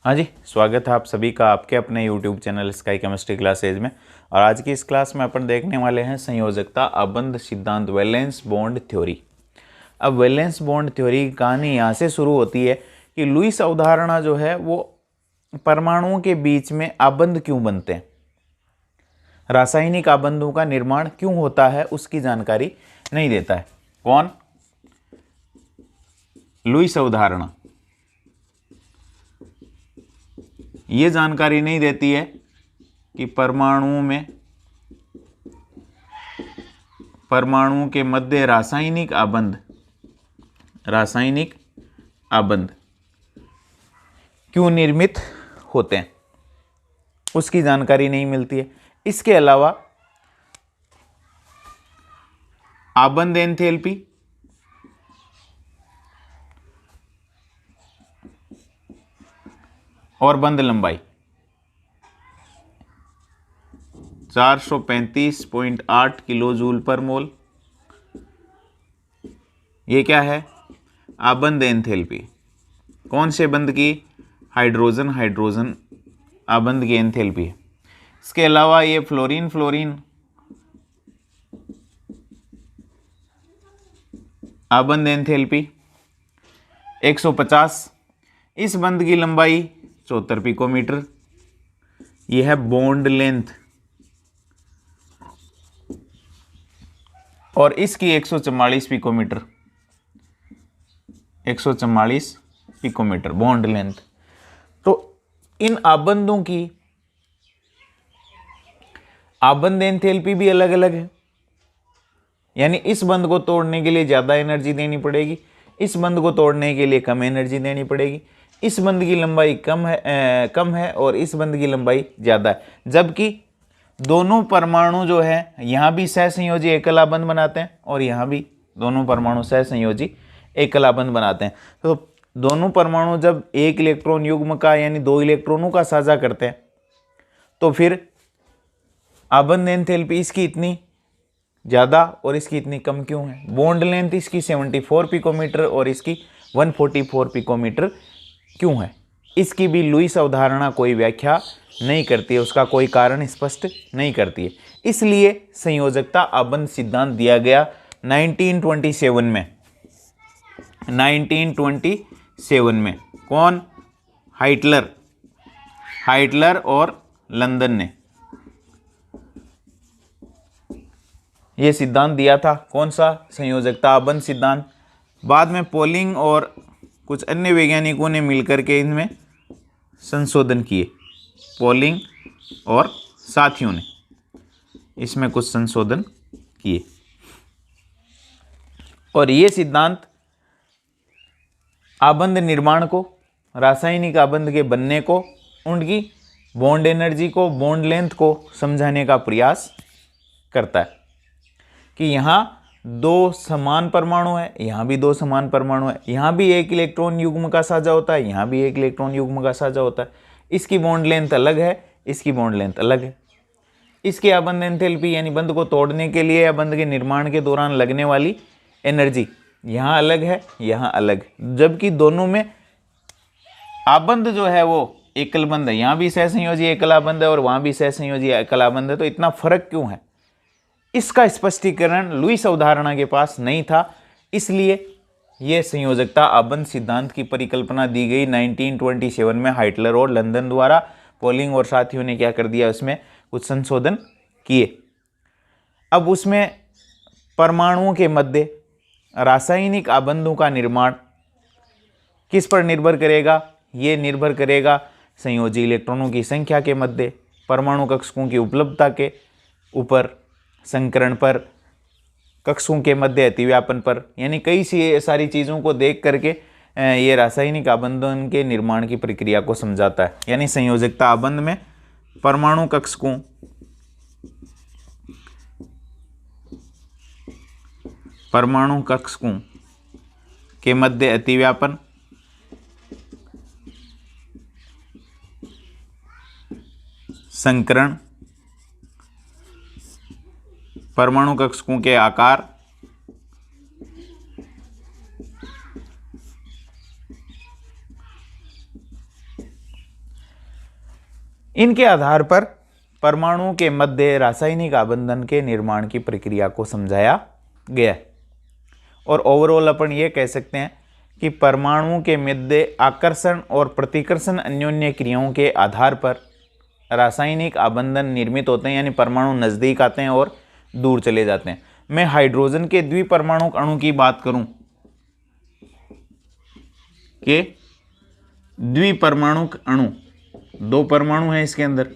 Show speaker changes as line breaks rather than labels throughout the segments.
हाँ जी, स्वागत है आप सभी का आपके अपने YouTube channel sky chemistry classes में। और आज की इस क्लास में अपन देखने वाले हैं संयोजकता आबंध सिद्धांत, वैलेंस बॉन्ड थ्योरी। अब वैलेंस बॉन्ड थ्योरी की कहानी यहाँ से शुरू होती है कि लुईस अवधारणा जो है वो परमाणुओं के बीच में आबंध क्यों बनते हैं, रासायनिक आबंधों का निर्माण क्यों होता है, उसकी जानकारी नहीं देता है। कौन? लुईस अवधारणा। ये जानकारी नहीं देती है कि परमाणुओं के मध्य रासायनिक आबंध क्यों निर्मित होते हैं, उसकी जानकारी नहीं मिलती है। इसके अलावा आबंध एंथैल्पी, और बंध लंबाई 435.8 किलो जूल पर मोल, ये क्या है? आबंध एंथैल्पी। कौन से बंध की? हाइड्रोजन आबंध की एंथैल्पी है। इसके अलावा ये फ्लोरीन आबंध एंथैल्पी 150। इस बंध की लंबाई 74 पिकोमीटर। यह है बॉन्ड लेंथ, और इसकी 144 पिकोमीटर, 144 पिकोमीटर बॉन्ड लेंथ। तो इन आबंधों की आबंध एंथैल्पी भी अलग अलग है, यानी इस बंध को तोड़ने के लिए ज्यादा एनर्जी देनी पड़ेगी, इस बंध को तोड़ने के लिए कम एनर्जी देनी पड़ेगी। इस बंध की लंबाई कम है और इस बंध की लंबाई ज्यादा है, जबकि दोनों परमाणु जो है यहाँ भी सहसंयोजी एकल आबंध बनाते हैं और यहाँ भी दोनों परमाणु सहसंयोजी एकल आबंध बनाते हैं। तो दोनों परमाणु जब एक इलेक्ट्रॉन युग्म का यानी 2 इलेक्ट्रॉनों का साझा करते हैं तो फिर आबंध एंथैल्पी इसकी इतनी ज़्यादा और इसकी इतनी कम क्यों है? बॉन्ड लेंथ इसकी 74 पिकोमीटर और इसकी 144 पिकोमीटर क्यों है? इसकी भी लुईस अवधारणा कोई व्याख्या नहीं करती है, उसका कोई कारण स्पष्ट नहीं करती है। इसलिए संयोजकता आबंध सिद्धांत दिया गया 1927 में। 1927 में कौन? हाइटलर और लंदन ने यह सिद्धांत दिया था। कौन सा? संयोजकता आबंध सिद्धांत। बाद में पोलिंग और कुछ अन्य वैज्ञानिकों ने मिलकर के इनमें संशोधन किए। पोलिंग और साथियों ने इसमें कुछ संशोधन किए, और ये सिद्धांत आबंध निर्माण को, रासायनिक आबंध के बनने को, उनकी बॉन्ड एनर्जी को, बॉन्ड लेंथ को समझाने का प्रयास करता है कि यहाँ 2 समान परमाणु है, यहाँ भी 2 समान परमाणु है, यहाँ भी एक इलेक्ट्रॉन युग्म का साझा होता है, यहाँ भी एक इलेक्ट्रॉन युग्म का साझा होता है। इसकी बॉन्ड लेंथ अलग है, इसकी बॉन्ड लेंथ अलग है। इसकी आबंध एंथैल्पी यानी बंध को तोड़ने के लिए या बंध के निर्माण के दौरान लगने वाली एनर्जी यहाँ अलग है, यहाँ अलग, जबकि दोनों में आबंध जो है वो एकल बंध है। यहाँ भी सहसंयोजी एकल आबंध है और वहाँ भी सहसंयोजी एकल आबंध है। तो इतना फर्क क्यों है? इसका स्पष्टीकरण लुईस अवधारणा के पास नहीं था, इसलिए यह संयोजकता आबंध सिद्धांत की परिकल्पना दी गई 1927 में हाइटलर और लंदन द्वारा। पोलिंग और साथियों ने क्या कर दिया? उसमें कुछ संशोधन किए। अब उसमें परमाणुओं के मध्य रासायनिक आबंधों का निर्माण किस पर निर्भर करेगा? ये निर्भर करेगा संयोजी इलेक्ट्रॉनों की संख्या के मध्य, परमाणु कक्षकों की उपलब्धता के ऊपर, संकरण पर, कक्षकों के मध्य अतिव्यापन पर, यानी कई सारी चीज़ों को देख करके ये रासायनिक आबंधन के निर्माण की प्रक्रिया को समझाता है। यानी संयोजकता आबंध में परमाणु कक्षकों के मध्य अतिव्यापन, संकरण, परमाणु कक्षकों के आकार, इनके आधार पर परमाणु के मध्य रासायनिक आबंधन के निर्माण की प्रक्रिया को समझाया गया है। और ओवरऑल अपन ये कह सकते हैं कि परमाणु के मध्य आकर्षण और प्रतिकर्षण अन्योन्य क्रियाओं के आधार पर रासायनिक आबंधन निर्मित होते हैं, यानी परमाणु नज़दीक आते हैं और दूर चले जाते हैं। मैं हाइड्रोजन के द्विपरमाणुक अणु की बात करूं कि द्विपरमाणुक अणु, 2 परमाणु हैं इसके अंदर,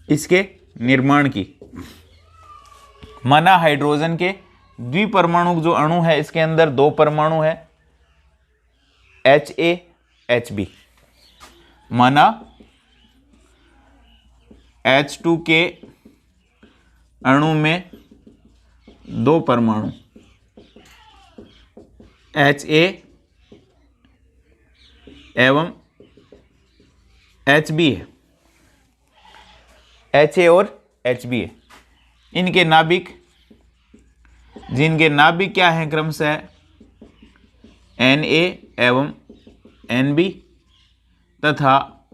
इसके निर्माण की, माना हाइड्रोजन के द्विपरमाणुक जो अणु है इसके अंदर 2 परमाणु है Ha Hb, माना H2 के अणु में 2 परमाणु Ha एवं Hb है, Ha और Hb है। इनके नाभिक, जिनके नाभिक क्या है क्रमशः Na एवं Nb, तथा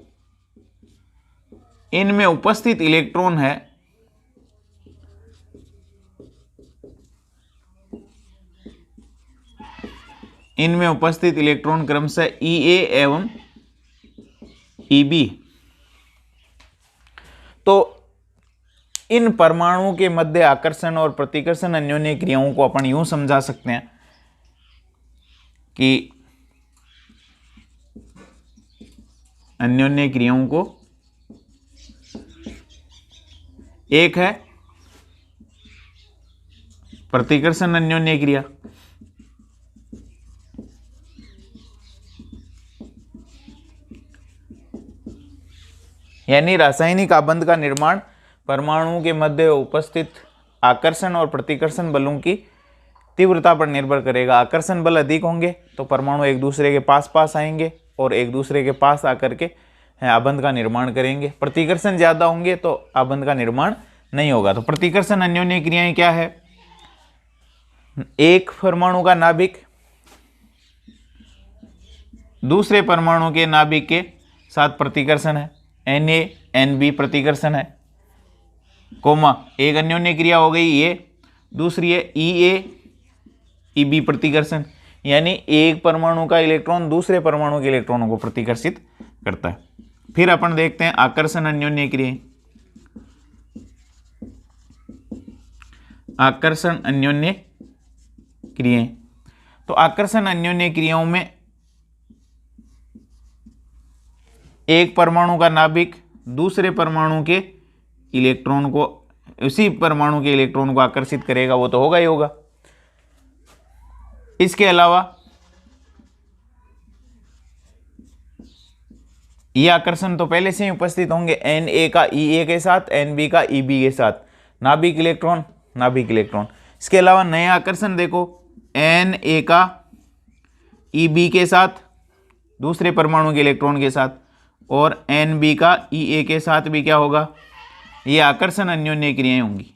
इनमें उपस्थित इलेक्ट्रॉन है क्रमशः Ea एवं Eb। तो इन परमाणुओं के मध्य आकर्षण और प्रतिकर्षण अन्योन्य क्रियाओं को अपन यूं समझा सकते हैं कि अन्योन्य क्रियाओं को, एक है प्रतिकर्षण अन्योन्य क्रिया, यानी रासायनिक आबंध का निर्माण परमाणुओं के मध्य उपस्थित आकर्षण और प्रतिकर्षण बलों की तीव्रता पर निर्भर करेगा। आकर्षण बल अधिक होंगे तो परमाणु एक दूसरे के पास पास आएंगे और एक दूसरे के पास आकर के आबंध का निर्माण करेंगे। प्रतिकर्षण ज़्यादा होंगे तो आबंध का निर्माण नहीं होगा। तो प्रतिकर्षण अन्योन्य क्रियाएं क्या है? एक परमाणु का नाभिक दूसरे परमाणु के नाभिक के साथ प्रतिकर्षण है, Na-Nb प्रतिकर्षण है, कोमा एक अन्योन्य क्रिया हो गई ये, दूसरी है Ea-Eb प्रतिकर्षण, यानी एक परमाणु का इलेक्ट्रॉन दूसरे परमाणु के इलेक्ट्रॉनों को प्रतिकर्षित करता है। फिर अपन देखते हैं आकर्षण अन्योन्य क्रियाएं। आकर्षण अन्योन्य क्रियाएं, तो आकर्षण अन्योन्य क्रियाओं में एक परमाणु का नाभिक दूसरे परमाणु के इलेक्ट्रॉन को, उसी परमाणु के इलेक्ट्रॉन को आकर्षित करेगा, वो तो होगा ही होगा। इसके अलावा ये आकर्षण तो पहले से ही उपस्थित होंगे, Na का Ea के साथ, Nb का Eb के साथ, नाभिक इलेक्ट्रॉन नाभिक इलेक्ट्रॉन। इसके अलावा नया आकर्षण देखो, Na का Eb के साथ दूसरे परमाणु के इलेक्ट्रॉन के साथ, और Nb का Ea के साथ भी क्या होगा, ये आकर्षण अन्योन्य क्रियाएं होंगी।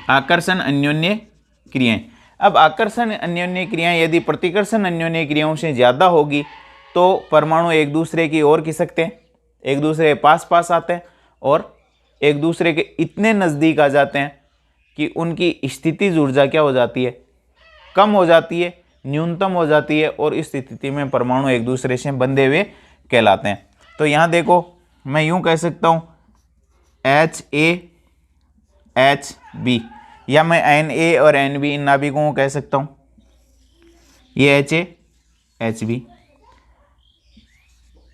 आकर्षण अन्योन्य क्रियाएं। अब आकर्षण अन्योन्य क्रियाएं यदि प्रतिकर्षण अन्योन्य क्रियाओं से ज़्यादा होगी तो परमाणु एक दूसरे की ओर खिसकते हैं, एक दूसरे के पास पास आते हैं और एक दूसरे के इतने नज़दीक आ जाते हैं कि उनकी स्थितिज ऊर्जा क्या हो जाती है, कम हो जाती है, न्यूनतम हो जाती है, और इस स्थिति में परमाणु एक दूसरे से बंधे हुए कहलाते हैं। तो यहाँ देखो, मैं यूँ कह सकता हूँ HaHb, या मैं Na और Nb इन नाभिकों को कह सकता हूँ, ये HaHb,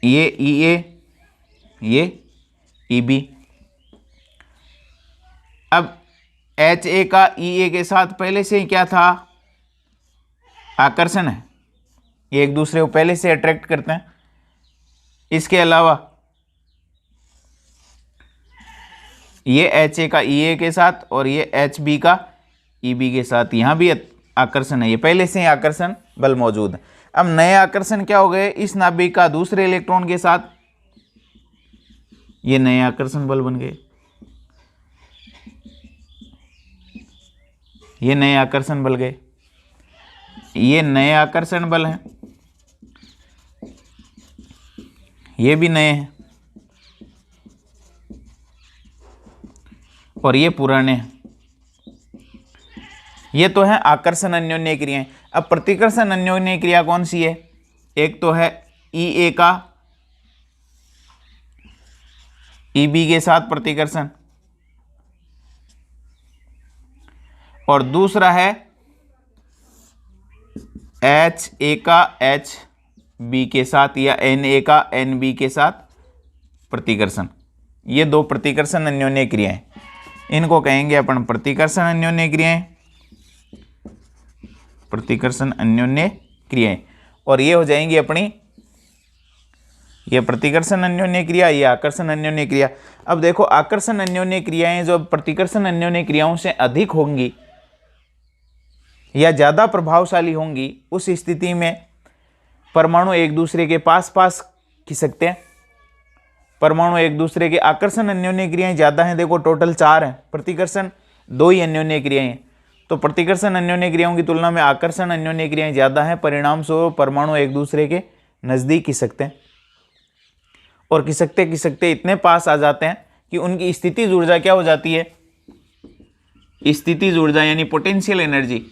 ये Ea, ये Eb। अब Ha का Ea के साथ पहले से ही क्या था, आकर्षण है, ये एक दूसरे को पहले से अट्रैक्ट करते हैं। इसके अलावा ये Ha का Ea के साथ और ये Hb का Eb के साथ यहाँ भी आकर्षण है, ये पहले से ही आकर्षण बल मौजूद है। अब नए आकर्षण क्या हो गए, इस नाभिक का दूसरे इलेक्ट्रॉन के साथ ये नए आकर्षण बल बन गए, ये नए आकर्षण बल गए, ये नए आकर्षण बल हैं। ये भी नए हैं और ये पुराने हैं। ये तो है आकर्षण अन्योन्य क्रियाएं। अब प्रतिकर्षण अन्योन्य क्रिया कौन सी है? एक तो है ई का ईबी के साथ प्रतिकर्षण, और दूसरा है एच ए का एच बी के साथ या एन ए का एन बी के साथ प्रतिकर्षण। ये दो प्रतिकर्षण अन्योन्य क्रियाएं, इनको कहेंगे अपन प्रतिकर्षण अन्योन्य क्रियाएं, प्रतिकर्षण अन्योन्य क्रियाएं। और ये हो जाएंगी अपनी, ये प्रतिकर्षण अन्योन्य क्रिया, ये आकर्षण अन्योन्य क्रिया। अब देखो आकर्षण अन्योन्य क्रियाएं जो प्रतिकर्षण अन्योन्य क्रियाओं से अधिक होंगी या ज़्यादा प्रभावशाली होंगी, उस स्थिति में परमाणु एक दूसरे के पास पास खिसकते हैं। परमाणु एक दूसरे के, आकर्षण अन्योन्य क्रियाएं ज़्यादा हैं, देखो टोटल 4 हैं, प्रतिकर्षण 2 ही अन्योन्य क्रियाएं हैं। तो प्रतिकर्षण अन्योन्य क्रियाओं की तुलना में आकर्षण अन्योन्य क्रियाएं ज़्यादा हैं, परिणाम स्वरूप परमाणु एक दूसरे के नज़दीक खिसकते हैं और खिसकते खिसकते इतने पास आ जाते हैं कि उनकी स्थितिज ऊर्जा क्या हो जाती है? स्थितिज ऊर्जा यानी पोटेंशियल एनर्जी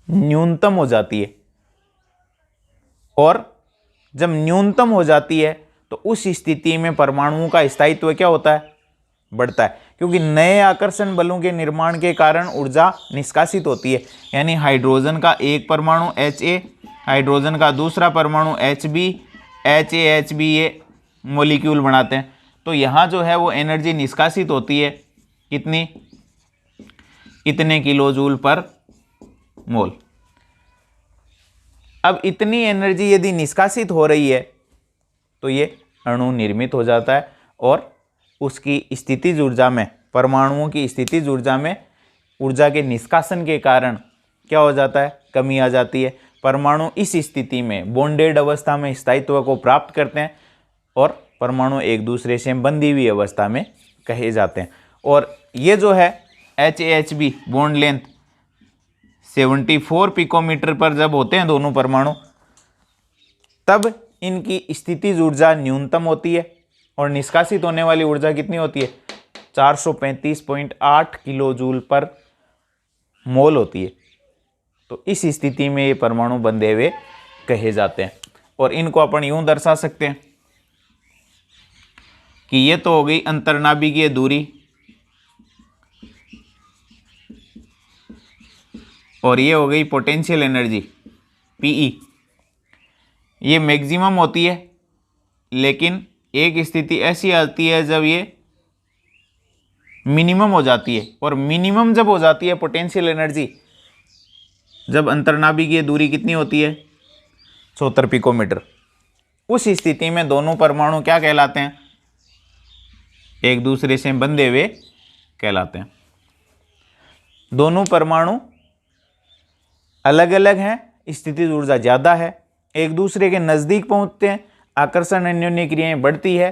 न्यूनतम हो जाती है। और जब न्यूनतम हो जाती है तो उस स्थिति में परमाणुओं का स्थायित्व क्या होता है? बढ़ता है, क्योंकि नए आकर्षण बलों के निर्माण के कारण ऊर्जा निष्कासित होती है। यानी हाइड्रोजन का एक परमाणु Ha, हाइड्रोजन का दूसरा परमाणु Hb, HAHB ये मॉलिक्यूल बनाते हैं। तो यहाँ जो है वो एनर्जी निष्कासित होती है, कितनी? इतने किलो जूल पर मोल। अब इतनी एनर्जी यदि निष्कासित हो रही है तो ये अणु निर्मित हो जाता है और उसकी स्थितिज ऊर्जा में, परमाणुओं की स्थितिज ऊर्जा में ऊर्जा के निष्कासन के कारण क्या हो जाता है? कमी आ जाती है। परमाणु इस स्थिति में बॉन्डेड अवस्था में स्थायित्व को प्राप्त करते हैं और परमाणु एक दूसरे से बंधी हुई अवस्था में कहे जाते हैं। और ये जो है HAHB बॉन्ड लेंथ 74 पिकोमीटर पर जब होते हैं दोनों परमाणु, तब इनकी स्थितिज ऊर्जा न्यूनतम होती है और निष्कासित होने वाली ऊर्जा कितनी होती है? 435.8 किलो जूल पर मोल होती है। तो इस स्थिति में ये परमाणु बंधे हुए कहे जाते हैं। और इनको अपन यूं दर्शा सकते हैं कि ये तो हो गई अंतर्नाभिकीय दूरी और ये हो गई पोटेंशियल एनर्जी Pe। ये मैक्सिमम होती है, लेकिन एक स्थिति ऐसी आती है जब ये मिनिमम हो जाती है। और मिनिमम जब हो जाती है पोटेंशियल एनर्जी, जब अंतर्नाभिकीय दूरी कितनी होती है? 74 पिकोमीटर। उस स्थिति में दोनों परमाणु क्या कहलाते हैं? एक दूसरे से बंधे हुए कहलाते हैं। दोनों परमाणु अलग अलग हैं, स्थितिज ऊर्जा ज़्यादा है, एक दूसरे के नज़दीक पहुंचते हैं, आकर्षण अन्योन्य क्रियाएं बढ़ती है,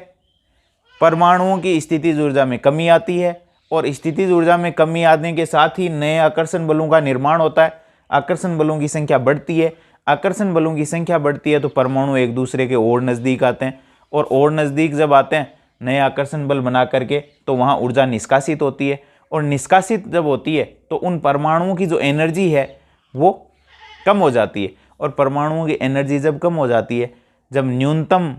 परमाणुओं की स्थितिज ऊर्जा में कमी आती है और स्थितिज ऊर्जा में कमी आने के साथ ही नए आकर्षण बलों का निर्माण होता है। आकर्षण बलों की संख्या बढ़ती है, आकर्षण बलों की संख्या बढ़ती है तो परमाणु एक दूसरे के और नज़दीक आते हैं और नज़दीक जब आते हैं नए आकर्षण बल बना करके, तो वहाँ ऊर्जा निष्कासित होती है और निष्कासित जब होती है तो उन परमाणुओं की जो एनर्जी है वो कम हो जाती है। और परमाणुओं की एनर्जी जब कम हो जाती है, जब न्यूनतम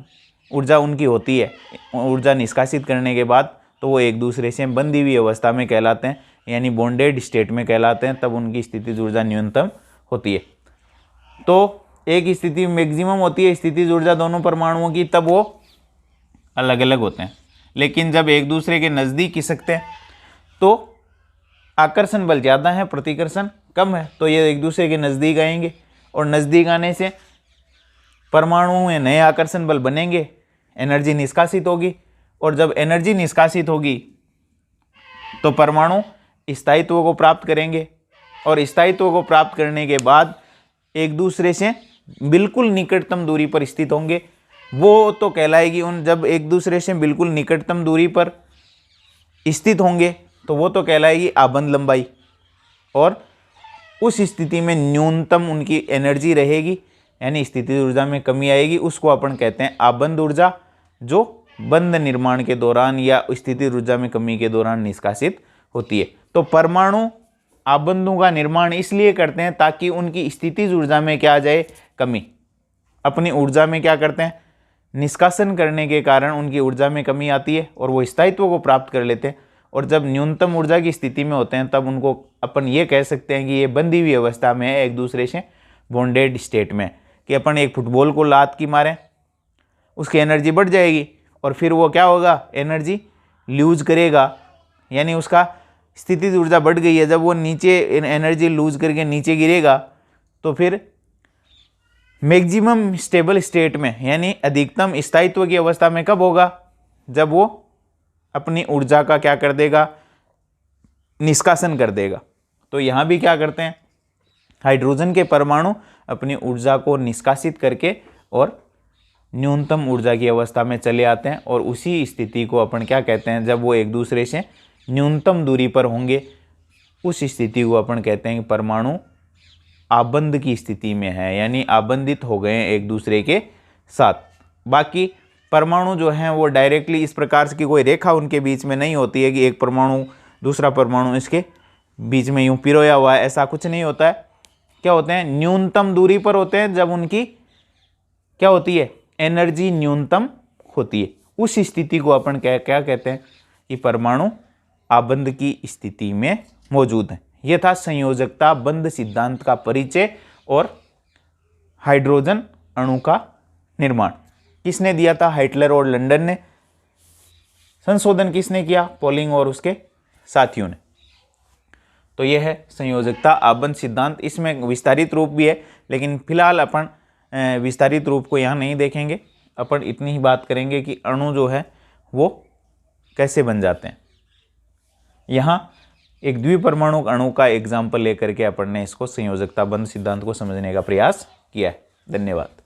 ऊर्जा उनकी होती है ऊर्जा निष्कासित करने के बाद, तो वो एक दूसरे से बंधी हुई अवस्था में कहलाते हैं, यानी बॉन्डेड स्टेट में कहलाते हैं। तब उनकी स्थितिज ऊर्जा न्यूनतम होती है। तो एक स्थिति मैक्सिमम होती है स्थितिज ऊर्जा दोनों परमाणुओं की, तब वो अलग अलग होते हैं। लेकिन जब एक दूसरे के नज़दीक खिसकते हैं तो आकर्षण बल ज़्यादा है, प्रतिकर्षण कम है, तो ये एक दूसरे के नज़दीक आएंगे और नज़दीक आने से परमाणुओं में नए आकर्षण बल बनेंगे, एनर्जी निष्कासित होगी और जब एनर्जी निष्कासित होगी तो परमाणु स्थायित्व को प्राप्त करेंगे और स्थायित्व को प्राप्त करने के बाद एक दूसरे से बिल्कुल निकटतम दूरी पर स्थित होंगे। वो तो कहलाएगी उन, जब एक दूसरे से बिल्कुल निकटतम दूरी पर स्थित होंगे तो वो तो कहलाएगी आबंध लंबाई। और उस स्थिति में न्यूनतम उनकी एनर्जी रहेगी यानी स्थितिज ऊर्जा में कमी आएगी, उसको अपन कहते हैं आबंध ऊर्जा, जो बंध निर्माण के दौरान या स्थितिज ऊर्जा में कमी के दौरान निष्कासित होती है। तो परमाणु आबंधों का निर्माण इसलिए करते हैं ताकि उनकी स्थितिज ऊर्जा में क्या आ जाए, कमी। अपनी ऊर्जा में क्या करते हैं, निष्कासन करने के कारण उनकी ऊर्जा में कमी आती है और वो स्थायित्व को प्राप्त कर लेते हैं। और जब न्यूनतम ऊर्जा की स्थिति में होते हैं तब उनको अपन ये कह सकते हैं कि ये बंधी हुई अवस्था में है, एक दूसरे से बॉन्डेड स्टेट में, कि अपन एक फुटबॉल को लात की मारें, उसकी एनर्जी बढ़ जाएगी और फिर वो क्या होगा, एनर्जी लूज करेगा, यानी उसका स्थितिज ऊर्जा बढ़ गई है। जब वो नीचे एनर्जी लूज करके नीचे गिरेगा तो फिर मैक्सिमम स्टेबल स्टेट में यानी अधिकतम स्थायित्व की अवस्था में कब होगा, जब वो अपनी ऊर्जा का क्या कर देगा, निष्कासन कर देगा। तो यहाँ भी क्या करते हैं, हाइड्रोजन के परमाणु अपनी ऊर्जा को निष्कासित करके और न्यूनतम ऊर्जा की अवस्था में चले आते हैं और उसी स्थिति को अपन क्या कहते हैं, जब वो एक दूसरे से न्यूनतम दूरी पर होंगे उस स्थिति को अपन कहते हैं कि परमाणु आबंध की स्थिति में है, यानी आबंधित हो गए हैं एक दूसरे के साथ। बाकी परमाणु जो हैं वो डायरेक्टली इस प्रकार की कोई रेखा उनके बीच में नहीं होती है कि एक परमाणु दूसरा परमाणु इसके बीच में यूं पिरोया हुआ है, ऐसा कुछ नहीं होता है। क्या होते हैं, न्यूनतम दूरी पर होते हैं जब उनकी क्या होती है, एनर्जी न्यूनतम होती है। उस स्थिति को अपन क्या कहते हैं कि परमाणु आबंध की स्थिति में मौजूद है। यह था संयोजकता बंध सिद्धांत का परिचय और हाइड्रोजन अणु का निर्माण। किसने दिया था, हाइटलर और लंडन ने। संशोधन किसने किया, पॉलिंग और उसके साथियों ने। तो यह है संयोजकता आबंध सिद्धांत। इसमें विस्तारित रूप भी है, लेकिन फिलहाल अपन विस्तारित रूप को यहाँ नहीं देखेंगे। अपन इतनी ही बात करेंगे कि अणु जो है वो कैसे बन जाते हैं। यहाँ एक द्विपरमाणु अणु का एग्जाम्पल लेकर के अपन ने इसको संयोजकता बंध सिद्धांत को समझने का प्रयास किया है। धन्यवाद।